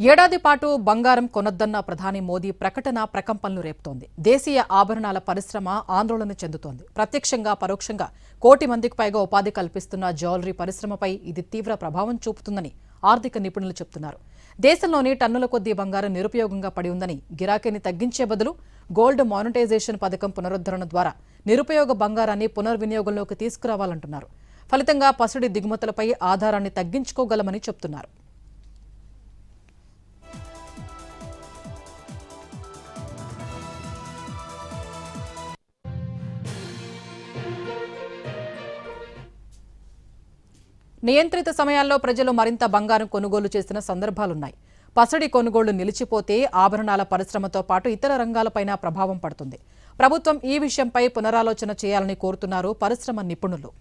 ఏడాది పాటు బంగారం కొనొద్దన్న ప్రధాని మోదీ ప్రకటన ప్రకంపనలు రేపుతోంది. దేశీయ ఆభరణాల పరిశ్రమ ఆందోళన చెందుతోంది. ప్రత్యక్షంగా పరోక్షంగా కోటి మందికి పైగా ఉపాధి కల్పిస్తున్న జ్యువెలరీ పరిశ్రమపై ఇది తీవ్ర ప్రభావం చూపుతుందని ఆర్థిక నిపుణులు చెబుతున్నారు. దేశంలోని టన్నుల కొద్దీ బంగారం నిరుపయోగంగా పడి ఉందని, గిరాకీని తగ్గించే బదులు గోల్డ్ మానిటైజేషన్ పథకం పునరుద్ధరణ ద్వారా నిరుపయోగ బంగారాన్ని పునర్వినియోగంలోకి తీసుకురావాలంటున్నారు. ఫలితంగా పసిడి దిగుమతులపై ఆధారాన్ని తగ్గించుకోగలమని చెబుతున్నారు. నియంత్రిత సమయాల్లో ప్రజలు మరింత బంగారం కొనుగోలు చేసిన సందర్భాలున్నాయి. పసిడి కొనుగోళ్లు నిలిచిపోతే ఆభరణాల పరిశ్రమతో పాటు ఇతర రంగాలపైన ప్రభావం పడుతుంది. ప్రభుత్వం ఈ విషయంపై పునరాలోచన చేయాలని కోరుతున్నారు పరిశ్రమ నిపుణులు.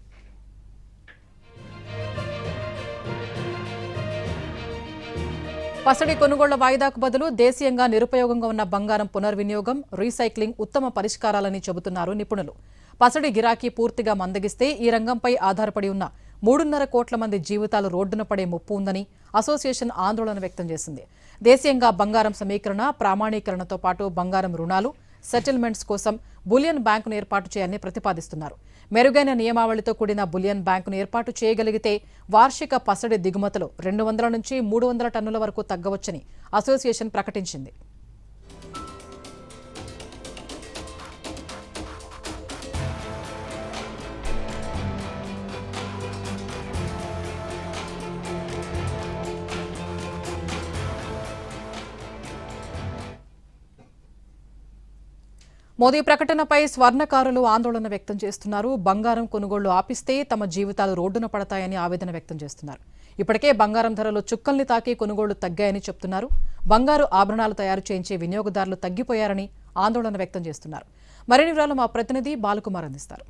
పసిడి కొనుగోళ్ల వాయిదాకు బదులు దేశీయంగా నిరుపయోగంగా ఉన్న బంగారం పునర్వినియోగం, రీసైక్లింగ్ ఉత్తమ పరిష్కారాలని చెబుతున్నారు నిపుణులు. పసిడి గిరాకీ పూర్తిగా మందగిస్తే ఈ రంగంపై ఆధారపడి ఉన్న 3.5 కోట్ల మంది జీవితాలు రోడ్డున పడే ముప్పు ఉందని అసోసియేషన్ ఆందోళన వ్యక్తం చేసింది. దేశీయంగా బంగారం సమీకరణ, ప్రామాణీకరణతో పాటు బంగారం రుణాలు, సెటిల్మెంట్స్ కోసం బులియన్ బ్యాంకును ఏర్పాటు చేయాలని ప్రతిపాదిస్తున్నారు. మెరుగైన నియమావళితో కూడిన బులియన్ బ్యాంకును ఏర్పాటు చేయగలిగితే వార్షిక పసిడి దిగుమతులు 200 నుంచి 300 టన్నుల వరకు తగ్గవచ్చని అసోసియేషన్ ప్రకటించింది. మోదీ ప్రకటనపై స్వర్ణకారులు ఆందోళన వ్యక్తం చేస్తున్నారు. బంగారం కొనుగోళ్లు ఆపిస్తే తమ జీవితాలు రోడ్డున పడతాయని ఆవేదన వ్యక్తం చేస్తున్నారు. ఇప్పటికే బంగారం ధరలు చుక్కల్ని తాకి కొనుగోళ్లు తగ్గాయని చెప్తున్నారు. బంగారు ఆభరణాలు తయారు చేయించే వినియోగదారులు తగ్గిపోయారని ఆందోళన వ్యక్తం చేస్తున్నారు. మరిన్ని వివరాలు మా ప్రతినిధి బాలకుమార్ అందిస్తారు.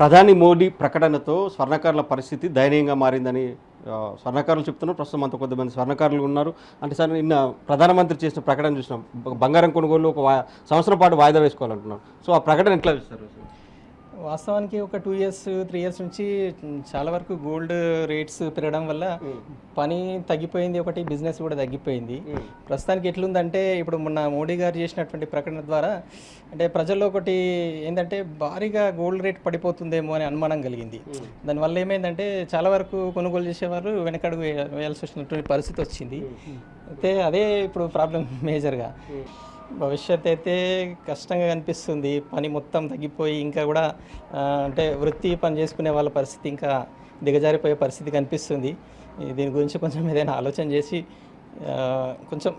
ప్రధాని మోడీ ప్రకటనతో స్వర్ణకారుల పరిస్థితి దయనీయంగా మారిందని స్వర్ణకారులు చెప్తున్నారు. ప్రస్తుతం అంత కొద్దిమంది స్వర్ణకారులు ఉన్నారు. అంటే సార్, నిన్న ప్రధానమంత్రి చేసిన ప్రకటన చూసినాం, బంగారం కొనుగోలు ఒక సంవత్సరం పాటు వాయిదా వేసుకోవాలంటున్నారు. సో ఆ ప్రకటన ఎట్లా చూస్తారు? వాస్తవానికి ఒక 2 ఇయర్స్ 3 ఇయర్స్ నుంచి చాలా వరకు గోల్డ్ రేట్స్ పెరగడం వల్ల పని తగ్గిపోయింది, ఒకటి బిజినెస్ కూడా తగ్గిపోయింది. ప్రస్తుతానికి ఎట్లుందంటే, ఇప్పుడు మొన్న మోడీ గారు చేసినటువంటి ప్రకటన ద్వారా అంటే ప్రజల్లో ఒకటి ఏంటంటే భారీగా గోల్డ్ రేట్ పడిపోతుందేమో అని అనుమానం కలిగింది. దానివల్ల ఏమైందంటే చాలా వరకు కొనుగోలు చేసేవారు వెనకడుగు వేయాల్సి వచ్చినటువంటి పరిస్థితి వచ్చింది. అయితే అదే ఇప్పుడు ప్రాబ్లం మేజర్గా. భవిష్యత్ అయితే కష్టంగా కనిపిస్తుంది. పని మొత్తం తగ్గిపోయి ఇంకా కూడా అంటే వృత్తి పని చేసుకునే వాళ్ళ పరిస్థితి ఇంకా దిగజారిపోయే పరిస్థితి కనిపిస్తుంది. దీని గురించి కొంచెం ఏదైనా ఆలోచన చేసి కొంచెం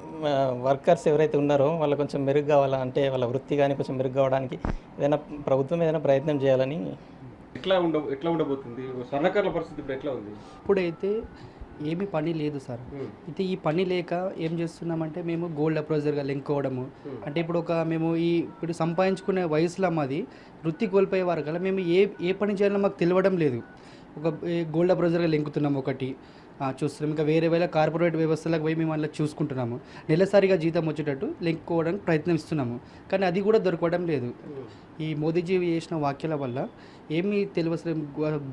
వర్కర్స్ ఎవరైతే ఉన్నారో వాళ్ళు కొంచెం మెరుగు కావాలా, అంటే వాళ్ళ వృత్తి కానీ కొంచెం మెరుగు కావడానికి ప్రభుత్వం ఏదైనా ప్రయత్నం చేయాలని. ఎట్లా ఉండబోతుంది స్వర్ణకారుల పరిస్థితి ఇప్పుడు ఎట్లా ఉంది? ఇప్పుడైతే ఏమీ పని లేదు సార్. అయితే ఈ పని లేక ఏం చేస్తున్నామంటే మేము గోల్డ్ అప్రోజర్గా లెంకోవడము, అంటే ఇప్పుడు మేము ఇప్పుడు సంపాదించుకునే వయసులో మాది వృత్తి కోల్పోయే వారు కదా, మేము ఏ పని చేయాలో మాకు తెలియడం లేదు. ఒక గోల్డ్ అప్రోజర్గా లెంకుతున్నాము, ఒకటి చూస్తున్నాం. ఇంకా వేరే కార్పొరేట్ వ్యవస్థలకు పోయి మేము అలా చూసుకుంటున్నాము. నెలసరిగా జీతం వచ్చేటట్టు లెంకోవడానికి ప్రయత్నిస్తున్నాము, కానీ అది కూడా దొరకడం లేదు. ఈ మోదీజీ చేసిన వాక్యాల వల్ల ఏమీ తెలియదు,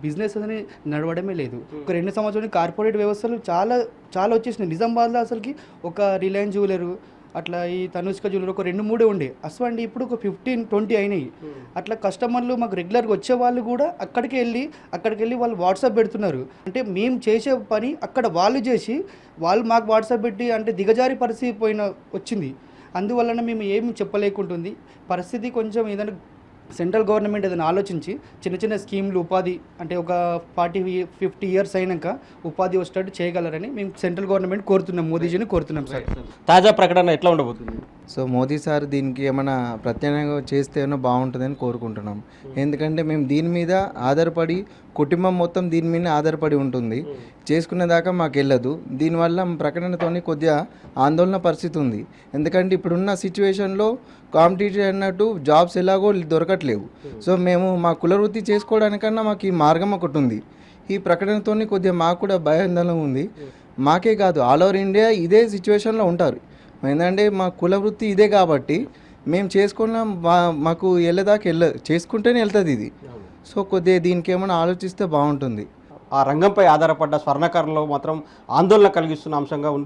బిజినెస్ అనేది నడవడమే లేదు. ఒక 2 సంవత్సరాలు కార్పొరేట్ వ్యవస్థలు చాలా చాలా వచ్చేసినాయి. నిజామాబాద్లో అసలుకి ఒక రిలయన్స్ జ్యువెలరు, అట్లా ఈ తనుష్క జ్యువెలర్ ఒక 2-3 ఉండే అసలు ఇప్పుడు ఒక 15-20 అయినాయి. అట్లా కస్టమర్లు మాకు రెగ్యులర్గా వచ్చే వాళ్ళు కూడా అక్కడికి వెళ్ళి వాళ్ళు వాట్సాప్ పెడుతున్నారు. అంటే మేము చేసే పని అక్కడ వాళ్ళు చేసి వాళ్ళు మాకు వాట్సాప్ పెట్టి అంటే దిగజారి పరిస్థితి వచ్చింది. అందువలన మేము ఏమి చెప్పలేకుంటుంది పరిస్థితి. కొంచెం ఏదైనా సెంట్రల్ గవర్నమెంట్ ఏదైనా ఆలోచించి చిన్న స్కీమ్లు, ఉపాధి అంటే ఒక 40-50 ఇయర్స్ అయినాక ఉపాధి వచ్చేటట్టు చేయగలరని మేము సెంట్రల్ గవర్నమెంట్ కోరుతున్నాం, మోదీజీని కోరుతున్నాం సార్. తాజా ప్రకటన ఎట్లా ఉండబోతుంది? సో మోదీ సార్ దీనికి ఏమైనా ప్రత్యామ్నాయంగా చేస్తే ఏమైనా బాగుంటుందని కోరుకుంటున్నాం. ఎందుకంటే మేము దీని మీద ఆధారపడి, కుటుంబం మొత్తం దీని మీద ఆధారపడి ఉంటుంది. చేసుకునేదాకా మాకు వెళ్ళదు. దీనివల్ల ప్రకటనతో కొద్దిగా ఆందోళన పరిస్థితి ఉంది. ఎందుకంటే ఇప్పుడున్న సిచ్యువేషన్లో కాంపిటీషన్ అన్నట్టు జాబ్స్ ఎలాగో దొరకట్లేవు. సో మేము మా కులవృత్తి చేసుకోవడానికన్నా మాకు ఈ మార్గం ఒకటి ఉంది. ఈ ప్రకటనతో కొద్దిగా మాకు కూడా భయాందోళన ఉంది. మాకే కాదు, ఆల్ ఓవర్ ఇండియా ఇదే సిచ్యువేషన్లో ఉంటారు. ఏంటంటే మా కులవృత్తి ఇదే కాబట్టి మేము చేసుకున్న మాకు వెళ్ళేదాకా చేసుకుంటేనే వెళ్తుంది ఇది. సో కొద్దిగా దీనికి ఏమైనా ఆలోచిస్తే బాగుంటుంది. ఆ రంగంపై ఆధారపడ్డ స్వర్ణకారులు మాత్రం ఆందోళన కలిగిస్తున్న అంశంగా ఉంది.